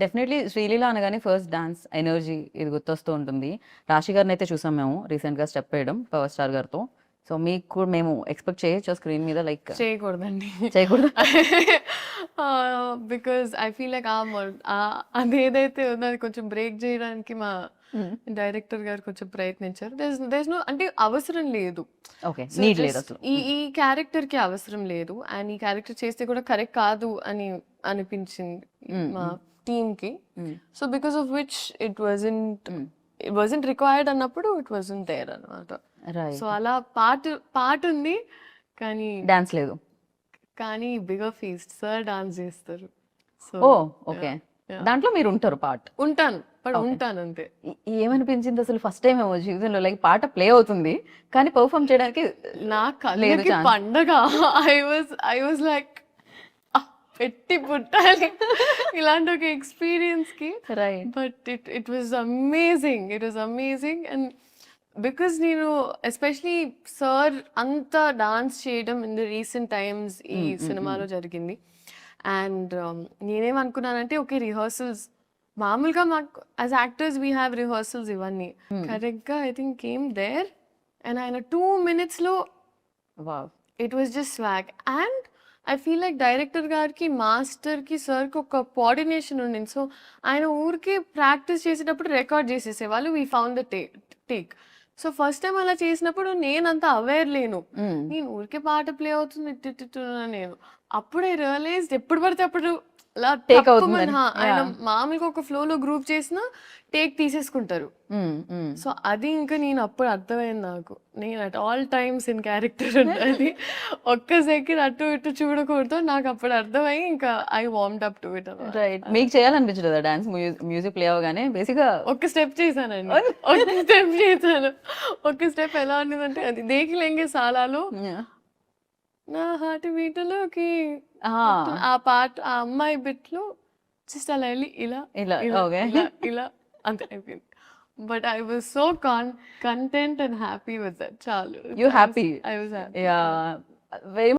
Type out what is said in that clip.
Definitely Sreeleela అనగానే first dance energy ఇది గుర్తొస్తూ ఉంటుంది. రాశి గారిని అయితే చూసాం మేము రీసెంట్ గా స్టెప్ వేయడం పవర్ స్టార్ గారితో. సో మీకు కూడా మేము ఎక్స్పెక్ట్ చేయొచ్చు స్క్రీన్ మీద లైక్ చేయకూడదండి. చేయకూడదు. బికాజ్ ఐ ఫీల్ లైక్ అదేదైతే ఉందో అది కొంచెం బ్రేక్ చేయడానికి మా డైరెక్టర్ గారు కొంచెం ప్రయత్నించారు. దేస్ నో అంటే అవసరం లేదు. ఓకే, So నీడ్ just లేదు అసలు. ఈ క్యారెక్టర్ కి అవసరం లేదు అండ్ ఈ క్యారెక్టర్ చేస్తే కూడా కరెక్ట్ కాదు అని అనిపించింది మా టీమ్ కి. So because of which it wasn't required అన్నప్పుడు ఇట్ వాజంట్ దేర్ అన్నమాట. సో అలా పాట ఉంది కానీ డాన్స్ లేదు. బిగర్ ఫీస్ట్ సార్ డాన్స్ చేస్తారు. సో ఓ ఓకే, దాంట్లో మీరు ఉంటారు పార్ట్. ఉంటాను అంతే. ఏమనిపించింది అసలు ఫస్ట్ టైం ఏమో జీవితంలో లైక్ పాట ప్లే అవుతుంది కానీ పర్ఫామ్ చేయడానికి నా కళ్ళకి పండగ. ఐ వాజ్ లైక్ పెట్టి పుట్టాలి ఇలాంటి ఒక ఎక్స్పీరియన్స్ కి. But it was amazing and because నేను ఎస్పెషలీ సార్ అంత డాన్స్ చేయడం ఇన్ ద రీసెంట్ టైమ్స్ ఈ సినిమాలో జరిగింది. అండ్ నేనేమనుకున్నానంటే ఓకే రిహర్సల్స్ మామూలుగా మాకు as actors we have rehearsals ఇవన్నీ కరెక్ట్గా I think came there and ఆయన 2 minutes లో it was just swag. And I feel like director గారికి మాస్టర్కి సార్కి ఒక కోఆర్డినేషన్ ఉండింది. సో ఆయన ఊరికి ప్రాక్టీస్ చేసేటప్పుడు రికార్డ్ చేసేసేవాళ్ళు. We found the take. So first time అలా చేసినప్పుడు నేనంతా అవేర్ లేను. నేను ఊరికే పాట ప్లే అవుతుంది నేను అప్పుడే రియలైజ్ ఎప్పుడు పడితే అప్పుడు అలా ఆయన మామూలుగా ఒక ఫ్లోలో గ్రూప్ చేసిన టేక్ తీసేసుకుంటారు. సో అది ఇంకా నేను అప్పుడు అర్థమైంది నాకు నేను at all times in character ఉండాలి. ఒక్క సెకండ్ అటు ఇటు చూడకూడదు. నాకు అప్పుడు అర్థమై ఇంకా I warmed up to it. Right, మీకు చేయాలనిపించలేదా డాన్స్? మ్యూజిక్ ప్లే అవగానే బేసిక్ గా ఒక స్టెప్ చేశానండి. ఒక స్టెప్ ఎలా ఉండేదంటే అది దేకి లెంగే సాలాలో నా హార్ట్ బీట్లోకి ఆ పాట ఆ అమ్మాయి బిట్లో జస్ట్ అలా వెళ్ళి ఇలా అంతే అయిపోయింది. But I was so content and happy with that. చాలు. You happy? I was happy. Yeah, very